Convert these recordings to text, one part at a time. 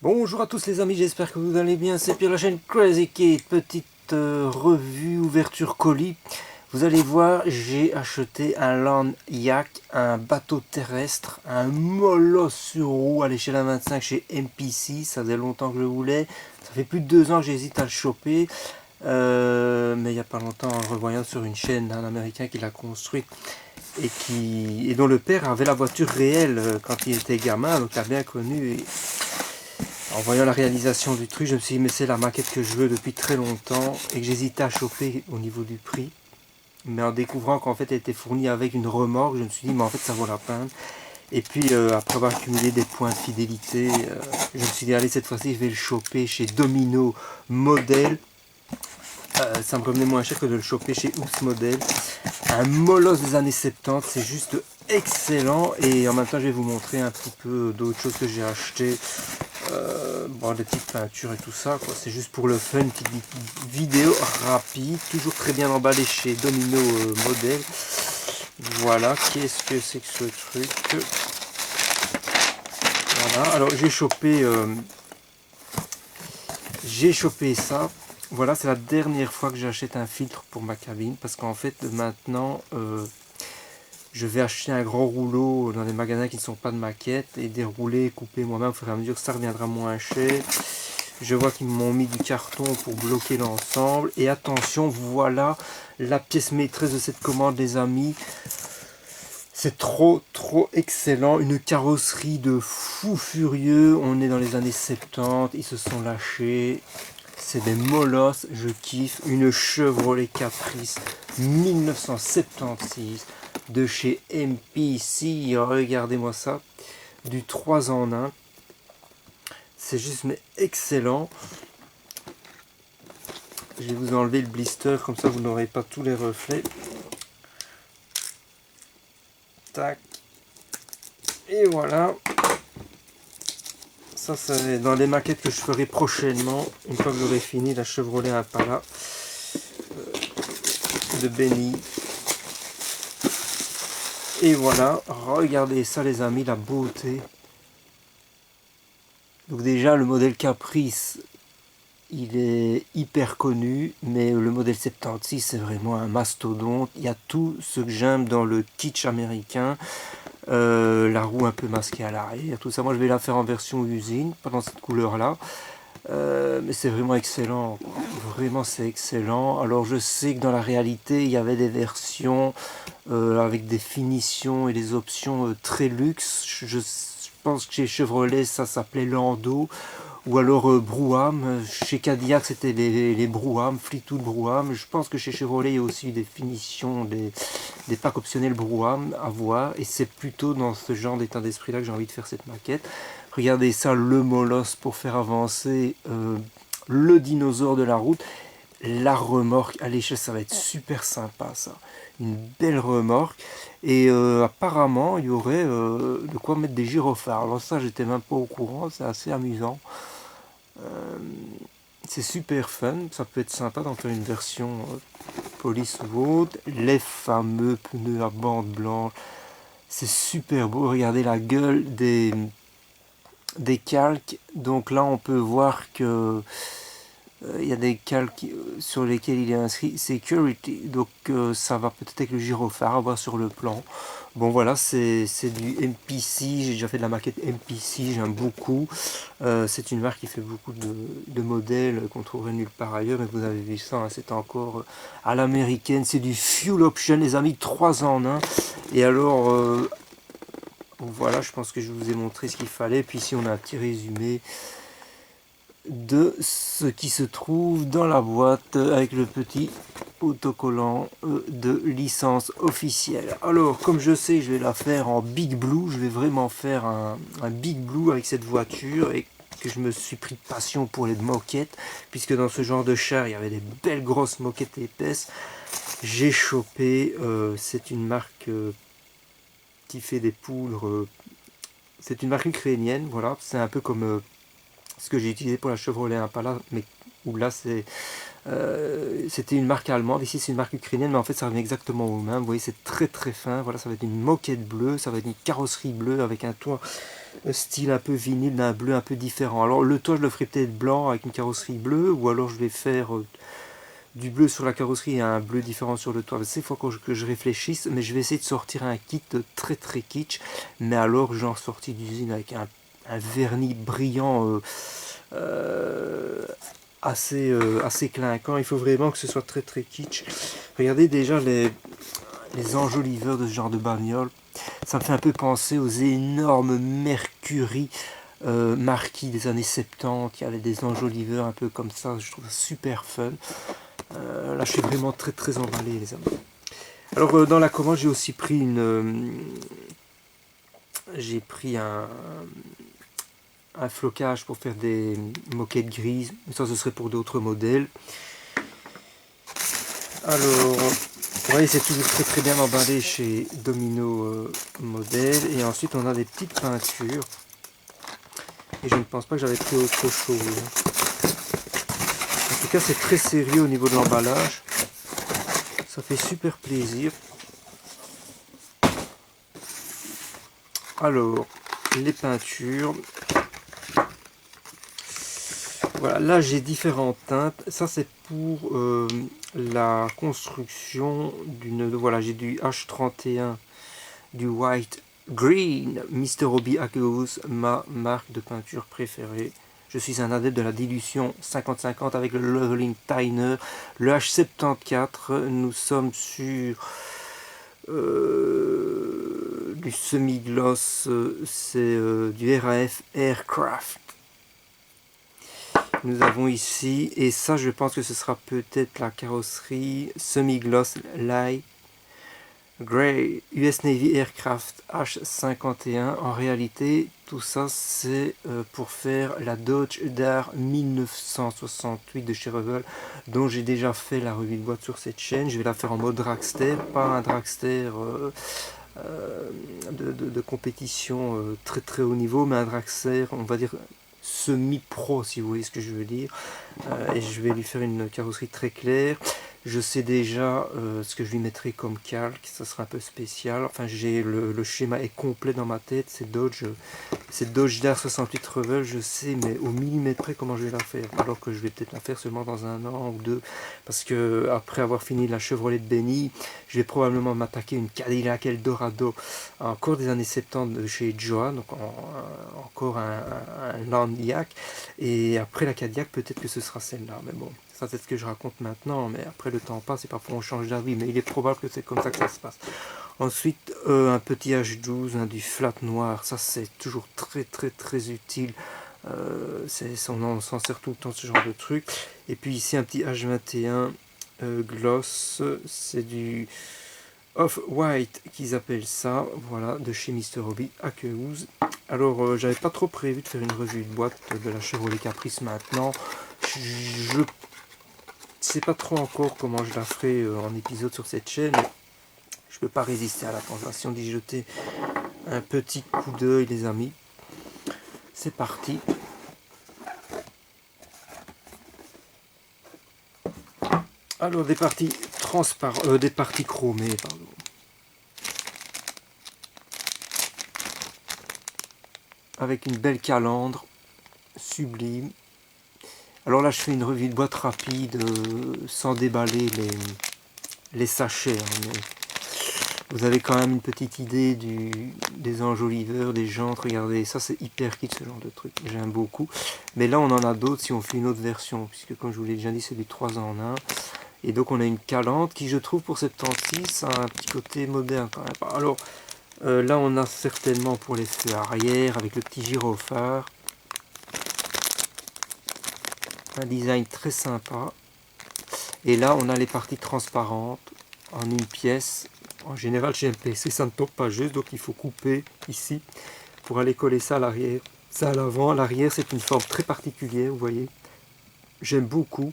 Bonjour à tous les amis, j'espère que vous allez bien, c'est Pierre la chaîne Crazy Kate, petite revue ouverture colis. Vous allez voir, j'ai acheté un Land Yak, un bateau terrestre, un molosse sur roue à l'échelle 1,25 chez MPC, ça faisait longtemps que je le voulais, ça fait plus de 2 ans que j'hésite à le choper, mais il n'y a pas longtemps en le revoyant sur une chaîne d'un américain qui l'a construite et dont le père avait la voiture réelle quand il était gamin, donc il a bien connu. En voyant la réalisation du truc, je me suis dit mais c'est la maquette que je veux depuis très longtemps et que j'hésitais à choper au niveau du prix. Mais en découvrant qu'en fait elle était fournie avec une remorque, je me suis dit mais en fait ça vaut la peine. Et puis après avoir accumulé des points de fidélité, je me suis dit allez cette fois-ci je vais le choper chez Domino Model. Ça me revenait moins cher que de le choper chez Oops Model. Un molosse des années 70, c'est juste excellent. Et en même temps je vais vous montrer un petit peu d'autres choses que j'ai achetées. Bon, des petites peintures et tout ça, quoi. C'est juste pour le fun, une petite vidéo rapide, toujours très bien emballé chez Domino Model. Voilà, qu'est-ce que c'est que ce truc? Voilà, alors j'ai chopé ça. Voilà, c'est la dernière fois que j'achète un filtre pour ma cabine, parce qu'en fait maintenant je vais acheter un grand rouleau dans des magasins qui ne sont pas de maquette et dérouler, couper moi-même au fur et à mesure, ça reviendra moins cher. Je vois qu'ils m'ont mis du carton pour bloquer l'ensemble. Et attention, voilà la pièce maîtresse de cette commande, les amis. C'est trop excellent. Une carrosserie de fou furieux. On est dans les années 70. Ils se sont lâchés. C'est des molosses. Je kiffe. Une Chevrolet Caprice 1976 de chez MPC. Regardez-moi ça. Du 3 en 1. C'est juste mais excellent. Je vais vous enlever le blister, comme ça vous n'aurez pas tous les reflets. Tac. Et voilà. Ça, c'est dans les maquettes que je ferai prochainement, une fois que j'aurai fini la Chevrolet Impala de Benny. Et voilà, regardez ça les amis, la beauté. Donc déjà, le modèle Caprice, il est hyper connu, mais le modèle 76 c'est vraiment un mastodonte. Il y a tout ce que j'aime dans le kitsch américain. La roue un peu masquée à l'arrière, tout ça. Moi je vais la faire en version usine, pas dans cette couleur là. Mais c'est vraiment excellent, vraiment c'est excellent. Alors je sais que dans la réalité il y avait des versions avec des finitions et des options très luxe. Je pense que chez Chevrolet ça s'appelait Lando. Ou alors Brouham, chez Cadillac c'était les Brouham, Fleetwood Brouham. Je pense que chez Chevrolet il y a aussi des finitions, des packs optionnels Brouham à voir. Et c'est plutôt dans ce genre d'état d'esprit là que j'ai envie de faire cette maquette. Regardez ça, le molosse pour faire avancer le dinosaure de la route. La remorque à l'échelle, ça va être super sympa ça. Une belle remorque. Et apparemment, il y aurait de quoi mettre des gyrophares. Alors ça, j'étais même pas au courant, c'est assez amusant. C'est super fun, ça peut être sympa d'en faire une version police ou autre. Les fameux pneus à bande blanche, c'est super beau. Regardez la gueule des calques. Donc là, on peut voir que il y a des calques sur lesquels il est inscrit Security. Donc ça va peut-être avec le gyrophare à voir sur le plan. Bon voilà, c'est du MPC, j'ai déjà fait de la maquette MPC, j'aime beaucoup. C'est une marque qui fait beaucoup de modèles qu'on trouverait nulle part ailleurs, mais vous avez vu ça, hein, c'est encore à l'américaine, c'est du fuel option les amis, 3 en 1. Et alors, voilà, je pense que je vous ai montré ce qu'il fallait, puis ici on a un petit résumé de ce qui se trouve dans la boîte avec le petit autocollant de licence officielle. Alors comme je sais je vais la faire en Big Blue, je vais vraiment faire un Big Blue avec cette voiture et que je me suis pris de passion pour les moquettes puisque dans ce genre de char il y avait des belles grosses moquettes épaisses. J'ai chopé, c'est une marque qui fait des poudres, c'est une marque ukrainienne, voilà, c'est un peu comme ce que j'ai utilisé pour la Chevrolet Impala, mais où là c'est C'était une marque allemande, ici c'est une marque ukrainienne, mais en fait ça revient exactement au même. Vous voyez, c'est très très fin. Voilà, ça va être une moquette bleue, ça va être une carrosserie bleue avec un toit style un peu vinyle, d'un bleu un peu différent. Alors le toit je le ferai peut-être blanc avec une carrosserie bleue, ou alors je vais faire du bleu sur la carrosserie et un bleu différent sur le toit. C'est faut que je réfléchisse, mais je vais essayer de sortir un kit très très kitsch, mais alors genre sorti d'usine avec un vernis brillant assez clinquant. Il faut vraiment que ce soit très très kitsch. Regardez déjà les enjoliveurs de ce genre de bagnole. Ça me fait un peu penser aux énormes Mercury Marquis des années 70. Il y avait des enjoliveurs un peu comme ça. Je trouve ça super fun. Là, je suis vraiment très très emballé, les amis. Alors, dans la commande, j'ai aussi pris j'ai pris un flocage pour faire des moquettes grises. Mais ça, ce serait pour d'autres modèles. Alors, vous voyez, c'est toujours très très bien emballé chez Domino Modèle. Et ensuite, on a des petites peintures. Et je ne pense pas que j'avais pris autre chose. En tout cas, c'est très sérieux au niveau de l'emballage. Ça fait super plaisir. Alors, les peintures. Voilà, là j'ai différentes teintes. Ça c'est pour la construction d'une... Voilà, j'ai du H31, du White Green, Mr. Hobby Aqueous, ma marque de peinture préférée. Je suis un adepte de la dilution 50-50 avec le Leveling Thinner, le H74. Nous sommes sur du semi-gloss, c'est du RAF Aircraft. Nous avons ici, et ça je pense que ce sera peut-être la carrosserie semi-gloss light Grey US Navy Aircraft H51. En réalité, tout ça c'est pour faire la Dodge Dart 1968 de chez Revell, dont j'ai déjà fait la revue de boîte sur cette chaîne. Je vais la faire en mode dragster, pas un dragster de compétition très très haut niveau, mais un dragster, on va dire semi-pro, si vous voyez ce que je veux dire. Et je vais lui faire une carrosserie très claire. Je sais déjà ce que je lui mettrai comme calque, ça sera un peu spécial. Enfin, j'ai le schéma est complet dans ma tête. C'est Dodge Dart 68 Revell, je sais, mais au millimètre près comment je vais la faire. Alors que je vais peut-être la faire seulement dans un an ou deux, parce que après avoir fini la Chevrolet de Benny, je vais probablement m'attaquer une Cadillac Eldorado, encore des années 70 de chez Joa, donc encore un Lanyard. Et après la Cadillac, peut-être que ce sera celle-là, mais bon. Ça c'est ce que je raconte maintenant, mais après le temps passe et parfois on change d'avis, mais il est probable que c'est comme ça que ça se passe. Ensuite, un petit H12, du flat noir, ça c'est toujours très très très utile. On s'en sert tout le temps, ce genre de truc. Et puis ici un petit H21 gloss, c'est du off-white qu'ils appellent ça, voilà, de chez Mr. Hobby Aqueous. Alors j'avais pas trop prévu de faire une revue de boîte de la Chevrolet Caprice maintenant. Je sais pas trop encore comment je la ferai en épisode sur cette chaîne. Je peux pas résister à la tentation d'y jeter un petit coup d'œil, les amis. C'est parti. Alors des parties des parties chromées, pardon. Avec une belle calandre sublime. Alors là je fais une revue de boîte rapide sans déballer les sachets. Mais vous avez quand même une petite idée des enjoliveurs, des jantes. Regardez, ça c'est hyper kit ce genre de truc. J'aime beaucoup. Mais là on en a d'autres si on fait une autre version. Puisque comme je vous l'ai déjà dit c'est du 3 en 1. Et donc on a une calandre qui je trouve pour 76 a un petit côté moderne quand même. Alors là on a certainement pour les feux arrière avec le petit gyrophare. Un design très sympa. Et là on a les parties transparentes en une pièce. En général chez MPC ça ne tombe pas juste, donc il faut couper ici pour aller coller ça à l'arrière. Ça à l'avant, l'arrière c'est une forme très particulière, vous voyez. J'aime beaucoup.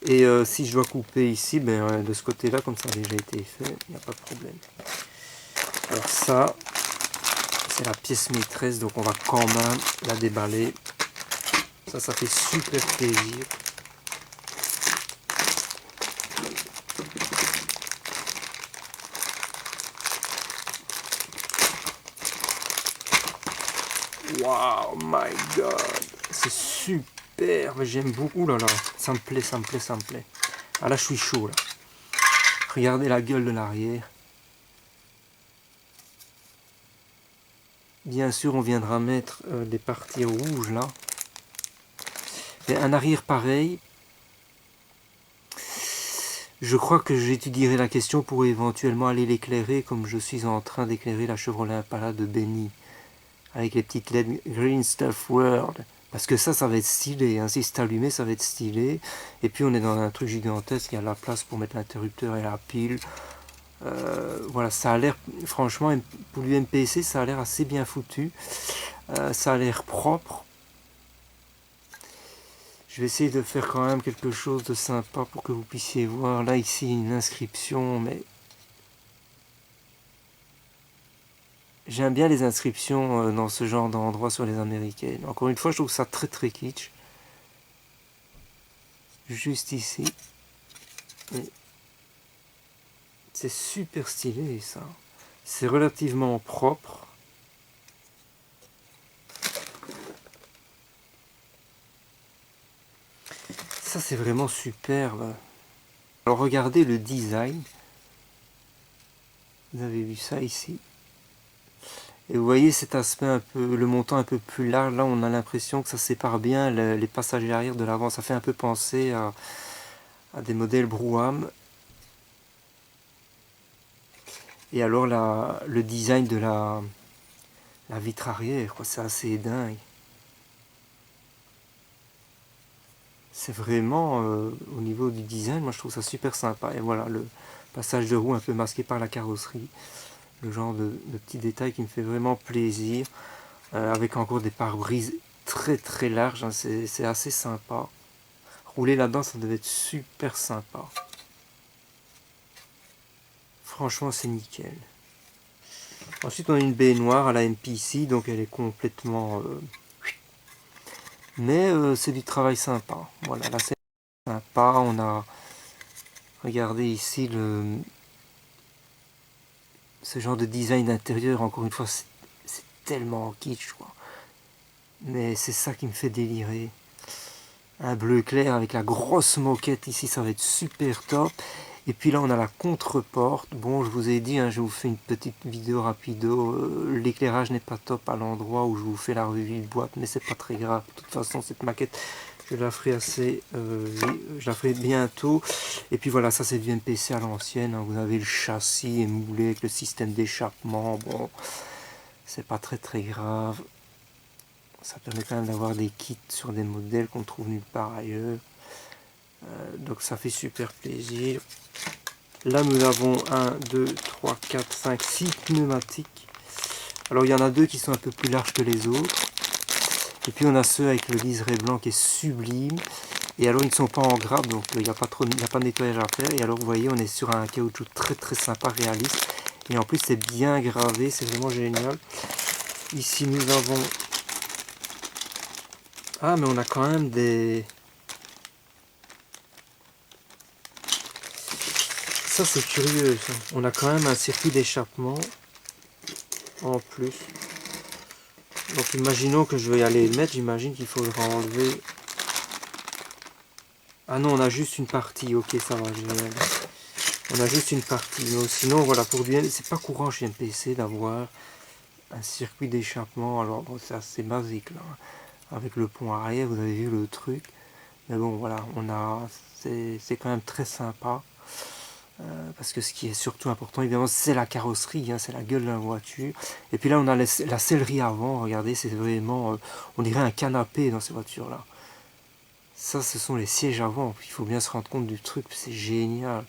Et si je dois couper ici, ben, de ce côté là, comme ça a déjà été fait, il n'y a pas de problème. Alors ça, c'est la pièce maîtresse, donc on va quand même la déballer. Ça fait super plaisir. Wow, my god. C'est super. J'aime beaucoup. Ouh là là. Ça me plaît, ça me plaît, ça me plaît. Ah là, je suis chaud là. Regardez la gueule de l'arrière. Bien sûr, on viendra mettre des parties rouges là. Mais un arrière pareil. Je crois que j'étudierai la question pour éventuellement aller l'éclairer comme je suis en train d'éclairer la Chevrolet Impala de Benny. Avec les petites LED Green Stuff World. Parce que ça va être stylé. Hein. Si c'est allumé, ça va être stylé. Et puis on est dans un truc gigantesque. Il y a la place pour mettre l'interrupteur et la pile. Voilà, ça a l'air, franchement, pour du MPC, ça a l'air assez bien foutu. Ça a l'air propre. Je vais essayer de faire quand même quelque chose de sympa pour que vous puissiez voir. Là, ici, une inscription, mais j'aime bien les inscriptions dans ce genre d'endroit sur les américaines. Encore une fois, je trouve ça très très kitsch. Juste ici. C'est super stylé ça. C'est relativement propre. Ça c'est vraiment superbe. Alors regardez le design. Vous avez vu ça ici. Et vous voyez cet aspect un peu, le montant un peu plus large. Là on a l'impression que ça sépare bien les passagers arrière de l'avant. Ça fait un peu penser à des modèles Brougham. Et alors le design de la vitre arrière, c'est assez dingue. C'est vraiment, au niveau du design, moi je trouve ça super sympa. Et voilà, le passage de roue un peu masqué par la carrosserie. Le genre de petit détail qui me fait vraiment plaisir. Avec encore des pare-brises très très larges, hein, c'est assez sympa. Rouler là-dedans, ça devait être super sympa. Franchement, c'est nickel. Ensuite, on a une baie noire à la MPC, donc elle est complètement... mais c'est du travail sympa. Voilà, là c'est sympa. On a... Regardez ici ce genre de design d'intérieur, encore une fois, c'est tellement kitsch, quoi. Mais c'est ça qui me fait délirer. Un bleu clair avec la grosse moquette ici, ça va être super top. Et puis là, on a la contre-porte. Bon, je vous ai dit, hein, je vous fais une petite vidéo rapido. L'éclairage n'est pas top à l'endroit où je vous fais la revue de boîte, mais c'est pas très grave. De toute façon, cette maquette, je la ferai je la ferai bientôt. Et puis voilà, ça c'est du MPC à l'ancienne. Hein. Vous avez le châssis émoulé avec le système d'échappement. Bon, c'est pas très très grave. Ça permet quand même d'avoir des kits sur des modèles qu'on trouve nulle part ailleurs. Donc ça fait super plaisir. Là nous avons 1, 2, 3, 4, 5, 6 pneumatiques. Alors il y en a deux qui sont un peu plus larges que les autres. Et puis on a ceux avec le liseré blanc qui est sublime. Et alors ils ne sont pas en grappe, donc il n'y a pas de nettoyage à faire. Et alors vous voyez, on est sur un caoutchouc très très sympa, réaliste. Et en plus c'est bien gravé, c'est vraiment génial. Ici nous avons... Ah mais on a quand même des... Ça c'est curieux ça. On a quand même un circuit d'échappement en plus. Donc imaginons que je vais aller le mettre, j'imagine qu'il faudra enlever... Ah non, on a juste une partie, ok ça va, génial. On a juste une partie, mais sinon voilà, pour du... c'est pas courant chez MPC d'avoir un circuit d'échappement, alors bon, c'est assez basique là. Avec le pont arrière, vous avez vu le truc. Mais bon voilà, on a... c'est quand même très sympa. Parce que ce qui est surtout important, évidemment, c'est la carrosserie, hein, c'est la gueule de la voiture. Et puis là, on a la sellerie avant, regardez, c'est vraiment... on dirait un canapé dans ces voitures-là. Ça, ce sont les sièges avant. Il faut bien se rendre compte du truc, c'est génial.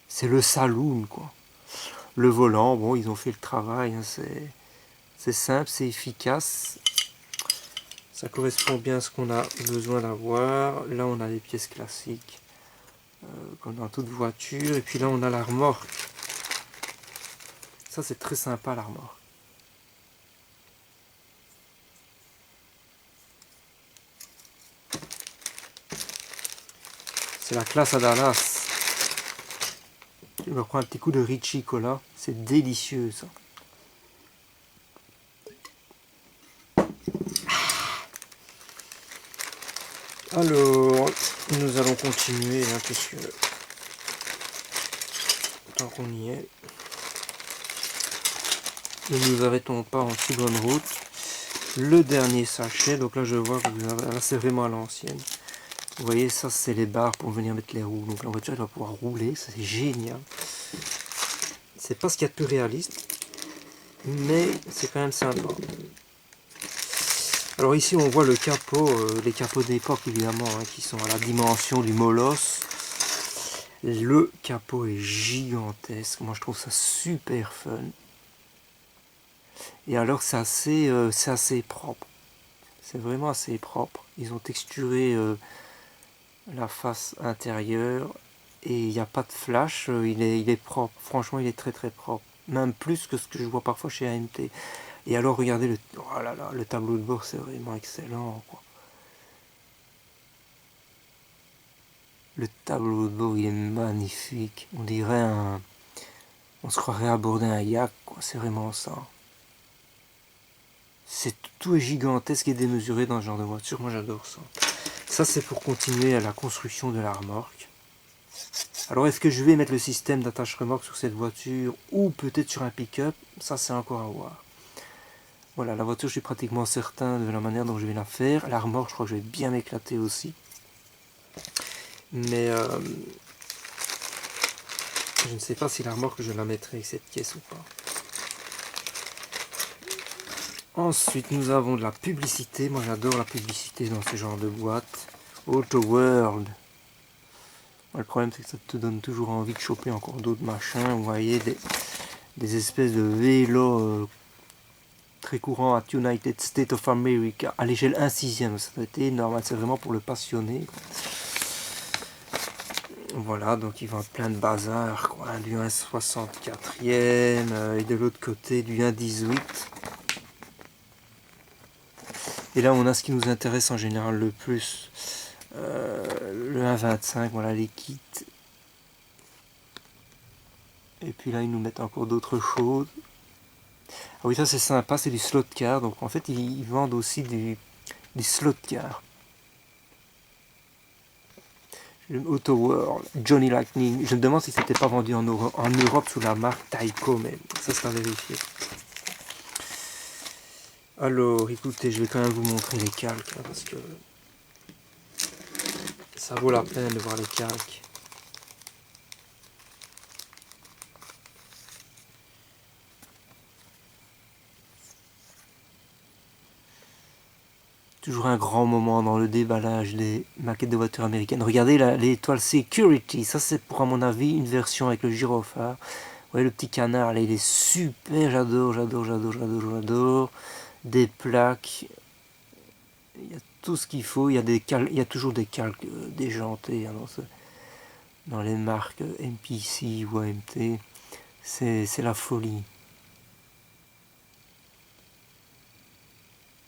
C'est le saloon, quoi. Le volant, bon, ils ont fait le travail, hein, c'est simple, c'est efficace. Ça correspond bien à ce qu'on a besoin d'avoir. Là, on a les pièces classiques. Comme dans toute voiture. Et puis là on a la remorque. Ça c'est très sympa la remorque. C'est la classe à Dallas. Je me prends un petit coup de Richie Cola. C'est délicieux ça. Alors, nous allons continuer, hein, puisque tant qu'on y est, ne nous arrêtons pas en si bonne route. Le dernier sachet, donc là je vois que là c'est vraiment à l'ancienne. Vous voyez, ça c'est les barres pour venir mettre les roues. Donc la voiture elle va pouvoir rouler, c'est génial. C'est pas ce qu'il y a de plus réaliste, mais c'est quand même sympa. Alors ici on voit le capot, les capots d'époque évidemment, hein, qui sont à la dimension du molosse. Le capot est gigantesque, moi je trouve ça super fun. Et alors c'est assez propre, c'est vraiment assez propre. Ils ont texturé la face intérieure et il n'y a pas de flash, il est propre, franchement il est très très propre. Même plus que ce que je vois parfois chez AMT. Et alors regardez oh là là, le tableau de bord, c'est vraiment excellent, quoi. Le tableau de bord il est magnifique. On dirait on se croirait à bord d'un yacht, quoi. C'est vraiment ça. Tout est gigantesque et démesuré dans ce genre de voiture. Moi j'adore ça. Ça c'est pour continuer à la construction de la remorque. Alors est-ce que je vais mettre le système d'attache remorque sur cette voiture ou peut-être sur un pick-up? Ça c'est encore à voir. Voilà, la voiture je suis pratiquement certain de la manière dont je vais la faire. La remorque je crois que je vais bien m'éclater aussi. Mais je ne sais pas si la remorque je la mettrai avec cette caisse ou pas. Ensuite nous avons de la publicité. Moi j'adore la publicité dans ce genre de boîte. Auto World. Le problème c'est que ça te donne toujours envie de choper encore d'autres machins. Vous voyez des espèces de vélos très courants à United States of America à l'échelle 1/6. Ça doit être énorme, c'est vraiment pour le passionné. Voilà, donc ils vendent plein de bazar, quoi. Du 1/64e et de l'autre côté du 1/18. Et là on a ce qui nous intéresse en général le plus, le 1/25, voilà les kits. Et puis là ils nous mettent encore d'autres choses. Ah oui, ça c'est sympa, c'est du slot car. Donc en fait ils vendent aussi des slot cars. Auto World, Johnny Lightning. Je me demande si c'était pas vendu en Europe sous la marque Tyco, mais ça sera vérifié. Alors écoutez, je vais quand même vous montrer les calques, hein, parce que ça vaut la peine de voir les calques. Toujours un grand moment dans le déballage des maquettes de voitures américaines. Regardez l'étoile Security, ça c'est pour à mon avis une version avec le gyrophare. Vous voyez le petit canard, là il est super, j'adore. Des plaques, il y a tout ce qu'il faut, il y a toujours des calques déjantés, hein, dans les marques MPC ou AMT. C'est la folie.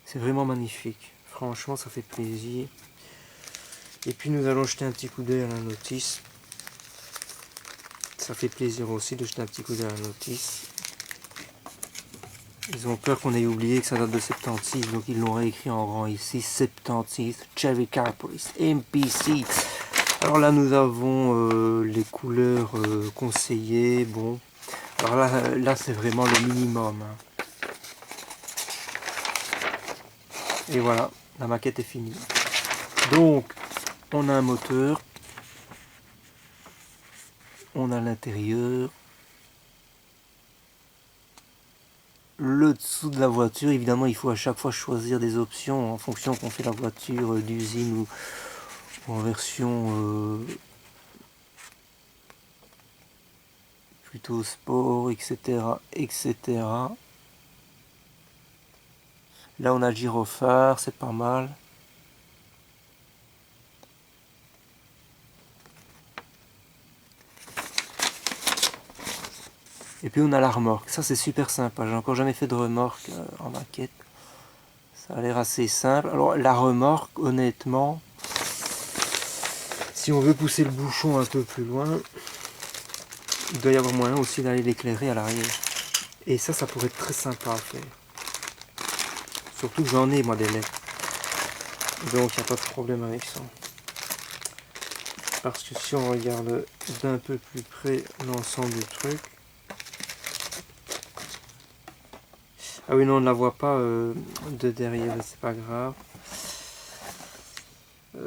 C'est vraiment magnifique. Franchement, ça fait plaisir. Et puis nous allons jeter un petit coup d'œil à la notice. Ça fait plaisir aussi de jeter un petit coup d'œil à la notice. Ils ont peur qu'on ait oublié que ça date de 76, donc ils l'ont réécrit en grand ici. 76, Chevy Caprice, MPC. Alors là, nous avons les couleurs conseillées. Bon, alors là c'est vraiment le minimum, hein. Et voilà, la maquette est finie. Donc, on a un moteur, on a l'intérieur, le dessous de la voiture. Évidemment, il faut à chaque fois choisir des options en fonction qu'on fait la voiture d'usine ou en version plutôt sport, etc. Là, on a le gyrophare, c'est pas mal. Et puis on a la remorque, ça c'est super sympa, j'ai encore jamais fait de remorque en maquette. Ça a l'air assez simple. Alors la remorque, honnêtement, si on veut pousser le bouchon un peu plus loin, il doit y avoir moyen aussi d'aller l'éclairer à l'arrière. Et ça pourrait être très sympa à faire. Surtout que j'en ai moi des lettres. Donc il n'y a pas de problème avec ça. Parce que si on regarde d'un peu plus près l'ensemble du truc... Ah oui, non, on ne la voit pas de derrière, c'est pas grave.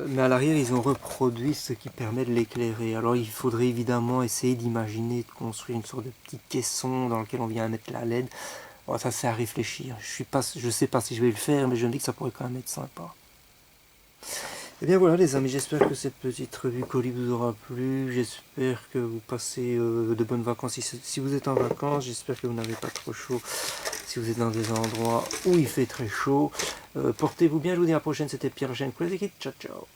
Mais à l'arrière, ils ont reproduit ce qui permet de l'éclairer. Alors il faudrait évidemment essayer d'imaginer, de construire une sorte de petit caisson dans lequel on vient mettre la LED. Bon, ça c'est à réfléchir. Je sais pas si je vais le faire, mais je me dis que ça pourrait quand même être sympa. Et bien voilà les amis, j'espère que cette petite revue colis vous aura plu. J'espère que vous passez de bonnes vacances si vous êtes en vacances. J'espère que vous n'avez pas trop chaud si vous êtes dans des endroits où il fait très chaud. Portez-vous bien, je vous dis à la prochaine. C'était Pierre Eugène, ciao ciao.